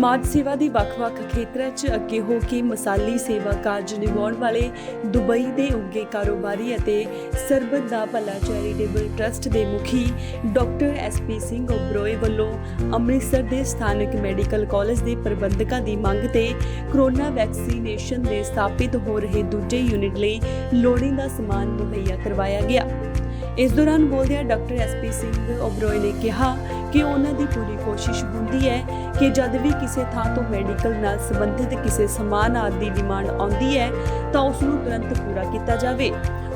ਸਮਾਜ ਸੇਵਾ ਦੀ ਵੱਖ-ਵੱਖ ਖੇਤਰਾਂ 'ਚ ਅੱਗੇ ਹੋ ਕੇ ਮਿਸਾਲੀ ਸੇਵਾ ਕਾਰਜ ਨਿਭਾਉਣ ਵਾਲੇ ਦੁਬਈ ਦੇ ਉੱਘੇ ਕਾਰੋਬਾਰੀ ਅਤੇ ਸਰਬੱਤ ਦਾ ਭਲਾ ਚੈਰੀਟੇਬਲ ਟਰਸਟ ਦੇ ਮੁਖੀ ਡਾਕਟਰ SP ਸਿੰਘ ਓਬਰੋਏ ਵੱਲੋਂ ਅੰਮ੍ਰਿਤਸਰ ਦੇ ਸਥਾਨਕ ਮੈਡੀਕਲ ਕਾਲਜ ਦੇ ਪ੍ਰਬੰਧਕਾਂ ਦੀ ਮੰਗ ਤੇ ਕਰੋਨਾ ਵੈਕਸੀਨੇਸ਼ਨ ਦੇ ਸਥਾਪਿਤ ਹੋ ਰਹੇ ਦੂਜੇ ਯੂਨਿਟ ਲਈ ਲੋੜੀਂਦਾ ਸਮਾਨ ਮੁਹੱਈਆ ਕਰਵਾਇਆ ਗਿਆ। इस दौरान बोलदे डॉक्टर SP ਸਿੰਘ ਓਬਰੋਏ ने कहा कि उन्होंने पूरी कोशिश होंदी है कि जब भी किसी थां तो मैडिकल नाल संबंधित किसी समान आदि की डिमांड आती है तो उसनूं तुरंत पूरा किया जाए।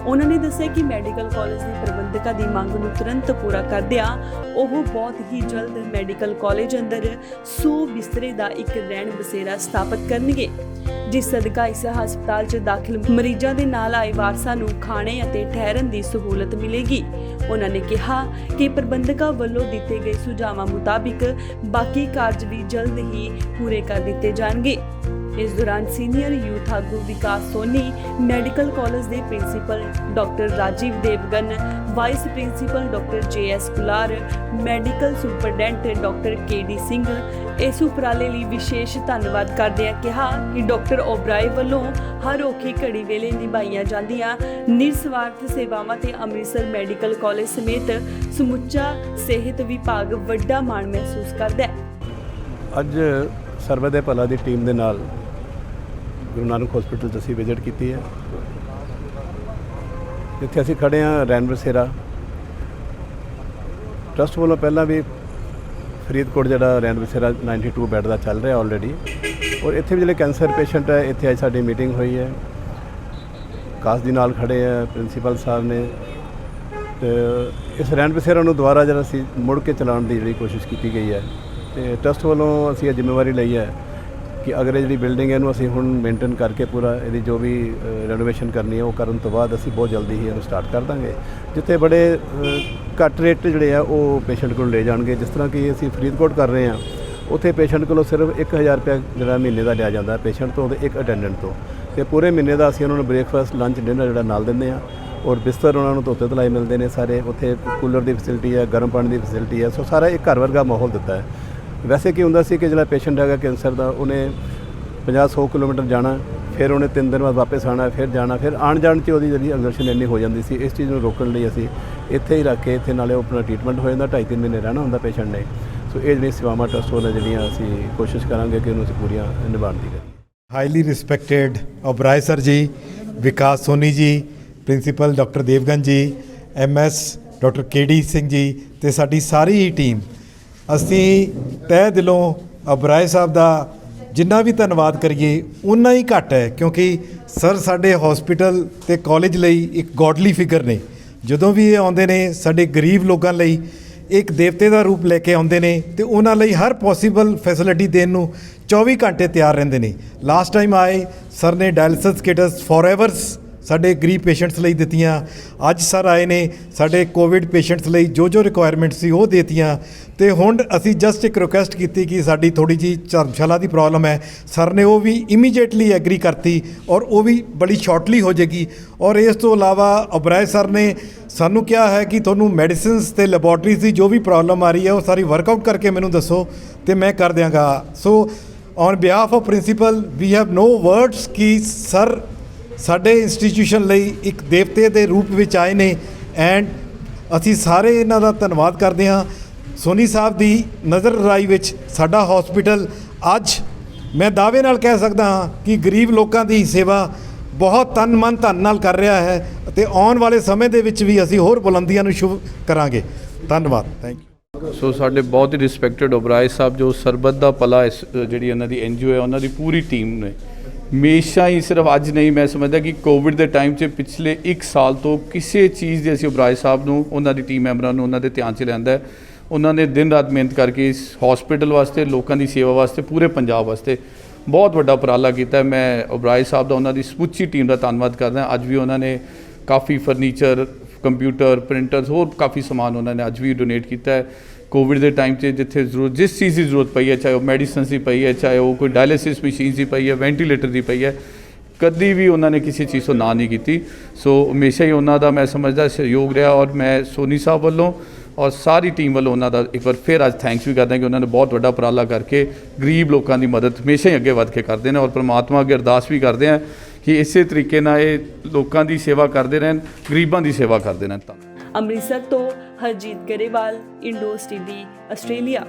उन्होंने दस्सिया कि मैडिकल कॉलेज के प्रबंधकों की मांग नूं तुरंत पूरा करदिआं ਉਹ बहुत ही जल्द मैडिकल कॉलेज अंदर 100 बिस्तरे का एक रहन बसेरा स्थापित करनगे, जिस सदका इस हस्पताल च दाखिल मरीजों के नाल आए वारसां नूं खाने अते ठहरन की सहूलत मिलेगी। उन्होंने कहा कि प्रबंधकों वालों दिए गए सुझावों मुताबिक बाकी कार्य भी जल्द ही पूरे कर दिए जाएंगे। इस दौरान सीनियर यूथ आगू विकास सोनी, मैडिकल कॉलेज के principal doctor Rajiv Devgan, vice principal doctor JS Kular, medical superintendent doctor KD Singh इस उपराले लिए विशेष धन्यवाद करदे कहा कि डॉक्टर ओबराए वालों हर औखी घड़ी वेले निभाईयां जांदियां निस्वार्थ सेवावां ते अमृतसर मैडिकल कॉलेज समेत समुच्चा सेहत विभाग वड्डा माण महसूस करदा है। अज ਸਰਬੱਤ ਦੇ ਭਲਾ ਦੀ ਟੀਮ ਦੇ ਨਾਲ ਗੁਰੂ ਨਾਨਕ ਹਸਪੀਟਲ 'ਚ ਅਸੀਂ ਵਿਜ਼ਿਟ ਕੀਤੀ ਹੈ, ਜਿੱਥੇ ਅਸੀਂ ਖੜੇ ਹਾਂ ਰੈਨ ਬਸੇਰਾ ਟਰਸਟ ਵੱਲੋਂ ਪਹਿਲਾਂ ਵੀ ਫਰੀਦਕੋਟ ਜਿਹੜਾ ਰੈਨ ਬਸੇਰਾ 92 ਬੈੱਡ ਦਾ ਚੱਲ ਰਿਹਾ ਆਲਰੇਡੀ, ਔਰ ਇੱਥੇ ਵੀ ਜਿਹੜੇ ਕੈਂਸਰ ਪੇਸ਼ੈਂਟ ਹੈ ਇੱਥੇ ਅੱਜ ਸਾਡੀ ਮੀਟਿੰਗ ਹੋਈ ਹੈ। ਕਾਸ ਦੀ ਨਾਲ ਖੜੇ ਹੈ ਪ੍ਰਿੰਸੀਪਲ ਸਾਹਿਬ ਨੇ, ਤੇ ਇਸ ਰੈਨ ਬਸੇਰਾ ਨੂੰ ਦੁਬਾਰਾ ਜਿਹੜਾ ਅਸੀਂ ਮੁੜ ਕੇ ਚਲਾਉਣ ਦੀ ਜਿਹੜੀ ਕੋਸ਼ਿਸ਼ ਕੀਤੀ ਗਈ ਹੈ, ਤੇ ਟਰਸਟ ਵੱਲੋਂ ਅਸੀਂ ਇਹ ਜ਼ਿੰਮੇਵਾਰੀ ਲਈ ਹੈ ਕਿ ਅਗਰ ਇਹ ਜਿਹੜੀ ਬਿਲਡਿੰਗ ਇਹਨੂੰ ਅਸੀਂ ਹੁਣ ਮੇਨਟੇਨ ਕਰਕੇ ਪੂਰਾ ਇਹਦੀ ਜੋ ਵੀ ਰੈਨੋਵੇਸ਼ਨ ਕਰਨੀ ਹੈ ਉਹ ਕਰਨ ਤੋਂ ਬਾਅਦ ਅਸੀਂ ਬਹੁਤ ਜਲਦੀ ਹੀ ਇਹਨੂੰ ਸਟਾਰਟ ਕਰ ਦਾਂਗੇ, ਜਿੱਥੇ ਬੜੇ ਘੱਟ ਰੇਟ ਜਿਹੜੇ ਆ ਉਹ ਪੇਸ਼ੈਂਟ ਕੋਲ ਲੈ ਜਾਣਗੇ। ਜਿਸ ਤਰ੍ਹਾਂ ਕਿ ਅਸੀਂ ਫਰੀਦਕੋਟ ਕਰ ਰਹੇ ਹਾਂ, ਉੱਥੇ ਪੇਸ਼ੈਂਟ ਕੋਲੋਂ ਸਿਰਫ 1000 ਰੁਪਇਆ ਜਿਹੜਾ ਮਹੀਨੇ ਦਾ ਲਿਆ ਜਾਂਦਾ ਪੇਸ਼ੈਂਟ ਤੋਂ, ਉਹਦੇ ਇੱਕ ਅਟੈਂਡੈਂਟ ਤੋਂ, ਅਤੇ ਪੂਰੇ ਮਹੀਨੇ ਦਾ ਅਸੀਂ ਉਹਨਾਂ ਨੂੰ ਬ੍ਰੇਕਫਾਸਟ ਲੰਚ ਡਿਨਰ ਜਿਹੜਾ ਨਾਲ ਦਿੰਦੇ ਹਾਂ, ਔਰ ਬਿਸਤਰ ਉਹਨਾਂ ਨੂੰ ਧੋਤੇ ਧੁਲਾਈ ਮਿਲਦੇ ਨੇ ਸਾਰੇ। ਉੱਥੇ ਕੂਲਰ ਦੀ ਫੈਸਿਲਿਟੀ ਹੈ, ਗਰਮ ਪਾਣੀ ਦੀ ਫੈਸਿਲਿਟੀ ਹੈ, ਸੋ ਸਾਰਾ ਇੱਕ ਘਰ ਵਰਗਾ ਮਾਹੌਲ ਦਿੱਤਾ ਹੈ। ਵੈਸੇ ਕੀ ਹੁੰਦਾ ਸੀ ਕਿ ਜਿਹੜਾ ਪੇਸ਼ੈਂਟ ਹੈਗਾ ਕੈਂਸਰ ਦਾ, ਉਹਨੇ 50-100 ਕਿਲੋਮੀਟਰ ਜਾਣਾ, ਫਿਰ ਉਹਨੇ 3 ਦਿਨ ਬਾਅਦ ਵਾਪਸ ਆਉਣਾ, ਫਿਰ ਜਾਣਾ, ਫਿਰ ਆਉਣ ਜਾਣ 'ਚ ਉਹਦੀ ਜਿਹੜੀ ਐਗਜ਼ਰਸ਼ਨ ਇੰਨੀ ਹੋ ਜਾਂਦੀ ਸੀ। ਇਸ ਚੀਜ਼ ਨੂੰ ਰੋਕਣ ਲਈ ਅਸੀਂ ਇੱਥੇ ਹੀ ਰੱਖ ਕੇ ਇੱਥੇ ਨਾਲੇ ਉਹ ਆਪਣਾ ਟ੍ਰੀਟਮੈਂਟ ਹੋ ਜਾਂਦਾ, 2.5-3 ਮਹੀਨੇ ਰਹਿਣਾ ਹੁੰਦਾ ਪੇਸ਼ੈਂਟ ਨੇ। ਸੋ ਇਹ ਜਿਹੜੀਆਂ ਸੇਵਾਵਾਂ ਟਰਸਟ ਵੱਲੋਂ ਜਿਹੜੀਆਂ ਅਸੀਂ ਕੋਸ਼ਿਸ਼ ਕਰਾਂਗੇ ਕਿ ਉਹਨੂੰ ਅਸੀਂ ਪੂਰੀਆਂ ਨਿਭਾਉਣ ਦੀ ਕਰੀਏ। ਹਾਈਲੀ ਰਿਸਪੈਕਟਡ ਓਬਰਾਏ ਸਰ ਜੀ, ਵਿਕਾਸ ਸੋਨੀ ਜੀ, ਪ੍ਰਿੰਸੀਪਲ ਡਾਕਟਰ ਦੇਵਗਨ ਜੀ, MS doctor KD Singh ji ਅਤੇ ਸਾਡੀ ਸਾਰੀ ਹੀ ਟੀਮ, ਅਸੀਂ ਤਹਿ ਦਿਲੋਂ ਓਬਰਾਏ ਸਾਹਿਬ ਦਾ ਜਿੰਨਾ ਵੀ ਧੰਨਵਾਦ ਕਰੀਏ ਉਨਾ ਹੀ ਘੱਟ ਹੈ, ਕਿਉਂਕਿ ਸਰ ਸਾਡੇ ਹਸਪੀਟਲ ਅਤੇ ਕਾਲਜ ਲਈ ਇੱਕ ਗੋਡਲੀ ਫਿਗਰ ਨੇ। ਜਦੋਂ ਵੀ ਇਹ ਆਉਂਦੇ ਨੇ ਸਾਡੇ ਗਰੀਬ ਲੋਕਾਂ ਲਈ ਇੱਕ ਦੇਵਤੇ ਦਾ ਰੂਪ ਲੈ ਕੇ ਆਉਂਦੇ ਨੇ, ਅਤੇ ਉਹਨਾਂ ਲਈ ਹਰ ਪੋਸੀਬਲ ਫੈਸਿਲਿਟੀ ਦੇਣ ਨੂੰ 24 ਘੰਟੇ ਤਿਆਰ ਰਹਿੰਦੇ ਨੇ। ਲਾਸਟ ਟਾਈਮ ਆਏ ਸਰ ਨੇ ਡਾਇਲਿਸਿਸ ਕਿਟਸ ਫੋਰਐਵਰਸ ਸਾਡੇ ਗਰੀਬ ਪੇਸ਼ੈਂਟਸ ਲਈ ਦਿੱਤੀਆਂ। ਅੱਜ ਸਰ ਆਏ ਨੇ ਸਾਡੇ ਕੋਵਿਡ ਪੇਸ਼ੈਂਟਸ ਲਈ ਜੋ ਰਿਕੁਆਇਰਮੈਂਟ ਸੀ ਉਹ ਦੇਤੀਆਂ। ਅਤੇ ਹੁਣ ਅਸੀਂ ਜਸਟ ਇੱਕ ਰਿਕੁਐਸਟ ਕੀਤੀ ਕਿ ਸਾਡੀ ਥੋੜ੍ਹੀ ਜਿਹੀ ਧਰਮਸ਼ਾਲਾ ਦੀ ਪ੍ਰੋਬਲਮ ਹੈ, ਸਰ ਨੇ ਉਹ ਵੀ ਇਮੀਡੀਏਟਲੀ ਐਗਰੀ ਕਰਤੀ, ਔਰ ਉਹ ਵੀ ਬੜੀ ਸ਼ਾਰਟਲੀ ਹੋ ਜਾਏਗੀ। ਔਰ ਇਸ ਤੋਂ ਇਲਾਵਾ ਓਬਰਾਏ ਸਰ ਨੇ ਸਾਨੂੰ ਕਿਹਾ ਹੈ ਕਿ ਤੁਹਾਨੂੰ ਮੈਡੀਸਿਨਸ ਅਤੇ ਲੈਬੋਰਟਰੀਜ਼ ਦੀ ਜੋ ਵੀ ਪ੍ਰੋਬਲਮ ਆ ਰਹੀ ਹੈ ਉਹ ਸਾਰੀ ਵਰਕਆਊਟ ਕਰਕੇ ਮੈਨੂੰ ਦੱਸੋ ਅਤੇ ਮੈਂ ਕਰ ਦਿਆਂਗਾ। So on behalf of principal we have no words ਕਿ ਸਰ ਸਾਡੇ ਇੰਸਟੀਟਿਊਸ਼ਨ ਲਈ ਇੱਕ ਦੇਵਤੇ ਦੇ ਰੂਪ ਵਿੱਚ ਆਏ ਨੇ, ਐਂਡ ਅਸੀਂ ਸਾਰੇ ਇਹਨਾਂ ਦਾ ਧੰਨਵਾਦ ਕਰਦੇ ਹਾਂ। ਸੋਨੀ ਸਾਹਿਬ ਦੀ ਨਜ਼ਰ ਰਾਈ ਵਿੱਚ ਸਾਡਾ ਹਸਪੀਟਲ ਅੱਜ ਮੈਂ ਦਾਅਵੇ ਨਾਲ ਕਹਿ ਸਕਦਾ ਹਾਂ ਕਿ ਗਰੀਬ ਲੋਕਾਂ ਦੀ ਸੇਵਾ ਬਹੁਤ ਤਨ ਮਨ ਧਨ ਨਾਲ ਕਰ ਰਿਹਾ ਹੈ, ਅਤੇ ਆਉਣ ਵਾਲੇ ਸਮੇਂ ਦੇ ਵਿੱਚ ਵੀ ਅਸੀਂ ਹੋਰ ਬੁਲੰਦੀਆਂ ਨੂੰ ਸ਼ੁਭ ਕਰਾਂਗੇ। ਧੰਨਵਾਦ, ਥੈਂਕ ਯੂ। ਸੋ ਸਾਡੇ ਬਹੁਤ ਹੀ ਰਿਸਪੈਕਟਡ ਓਬਰਾਏ ਸਾਹਿਬ ਜੋ ਸਰਬੱਤ ਦਾ ਭਲਾ ਇਸ ਜਿਹੜੀ ਉਹਨਾਂ ਦੀ NGO ਹੈ, ਉਹਨਾਂ ਦੀ ਪੂਰੀ ਟੀਮ ਨੇ ਹਮੇਸ਼ਾ ਹੀ, ਸਿਰਫ ਅੱਜ ਨਹੀਂ, ਮੈਂ ਸਮਝਦਾ ਕਿ ਕੋਵਿਡ ਦੇ ਟਾਈਮ 'ਚ ਪਿਛਲੇ 1 ਸਾਲ ਤੋਂ ਕਿਸੇ ਚੀਜ਼ ਦੇ ਅਸੀਂ ਓਬਰਾਏ ਸਾਹਿਬ ਨੂੰ, ਉਹਨਾਂ ਦੀ ਟੀਮ ਮੈਂਬਰਾਂ ਨੂੰ ਉਹਨਾਂ ਦੇ ਧਿਆਨ 'ਚ ਲਿਆਂਦਾ ਹੈ। ਉਹਨਾਂ ਨੇ ਦਿਨ ਰਾਤ ਮਿਹਨਤ ਕਰਕੇ ਇਸ ਹਸਪੀਟਲ ਵਾਸਤੇ, ਲੋਕਾਂ ਦੀ ਸੇਵਾ ਵਾਸਤੇ, ਪੂਰੇ ਪੰਜਾਬ ਵਾਸਤੇ ਬਹੁਤ ਵੱਡਾ ਉਪਰਾਲਾ ਕੀਤਾ। ਮੈਂ ਓਬਰਾਏ ਸਾਹਿਬ ਦਾ, ਉਹਨਾਂ ਦੀ ਸਮੁੱਚੀ ਟੀਮ ਦਾ ਧੰਨਵਾਦ ਕਰਦਾ। ਅੱਜ ਵੀ ਉਹਨਾਂ ਨੇ ਕਾਫੀ ਫਰਨੀਚਰ, ਕੰਪਿਊਟਰ, ਪ੍ਰਿੰਟਰਸ, ਹੋਰ ਕਾਫੀ ਸਮਾਨ ਉਹਨਾਂ ਨੇ ਅੱਜ ਵੀ ਡੋਨੇਟ ਕੀਤਾ ਹੈ। ਕੋਵਿਡ ਦੇ ਟਾਈਮ 'ਚ ਜਿੱਥੇ ਜ਼ਰੂਰਤ, ਜਿਸ ਚੀਜ਼ ਦੀ ਜ਼ਰੂਰਤ ਪਈ ਹੈ, ਚਾਹੇ ਉਹ ਮੈਡੀਸਨਸ ਦੀ ਪਈ ਹੈ, ਚਾਹੇ ਉਹ ਕੋਈ ਡਾਇਲਿਸਿਸ ਮਸ਼ੀਨ ਦੀ ਪਈ ਹੈ, ਵੈਂਟੀਲੇਟਰ ਦੀ ਪਈ ਹੈ, ਕਦੀ ਵੀ ਉਹਨਾਂ ਨੇ ਕਿਸੇ ਚੀਜ਼ ਤੋਂ ਨਾ ਨਹੀਂ ਕੀਤੀ। ਸੋ ਹਮੇਸ਼ਾ ਹੀ ਉਹਨਾਂ ਦਾ ਮੈਂ ਸਮਝਦਾ ਸਹਿਯੋਗ ਰਿਹਾ, ਔਰ ਮੈਂ ਸੋਨੀ ਸਾਹਿਬ ਵੱਲੋਂ ਔਰ ਸਾਰੀ ਟੀਮ ਵੱਲੋਂ ਉਹਨਾਂ ਦਾ ਇੱਕ ਵਾਰ ਫਿਰ ਅੱਜ ਥੈਂਕਸ ਵੀ ਕਰਦੇ ਹਾਂ ਕਿ ਉਹਨਾਂ ਨੇ ਬਹੁਤ ਵੱਡਾ ਉਪਰਾਲਾ ਕਰਕੇ ਗਰੀਬ ਲੋਕਾਂ ਦੀ ਮਦਦ ਹਮੇਸ਼ਾ ਹੀ ਅੱਗੇ ਵੱਧ ਕੇ ਕਰਦੇ ਨੇ ਔਰ ਪ੍ਰਮਾਤਮਾ ਅੱਗੇ ਅਰਦਾਸ ਵੀ ਕਰਦੇ ਹਾਂ ਕਿ ਇਸੇ ਤਰੀਕੇ ਨਾਲ ਇਹ ਲੋਕਾਂ ਦੀ ਸੇਵਾ ਕਰਦੇ ਰਹਿਣ, ਗਰੀਬਾਂ ਦੀ ਸੇਵਾ ਕਰਦੇ ਰਹਿਣ। ਤਾਂ ਅੰਮ੍ਰਿਤਸਰ ਤੋਂ ਹਰਜੀਤ ਗਰੇਵਾਲ, ਇੰਡੋਸ ਟੀਵੀ, ਆਸਟ੍ਰੇਲੀਆ।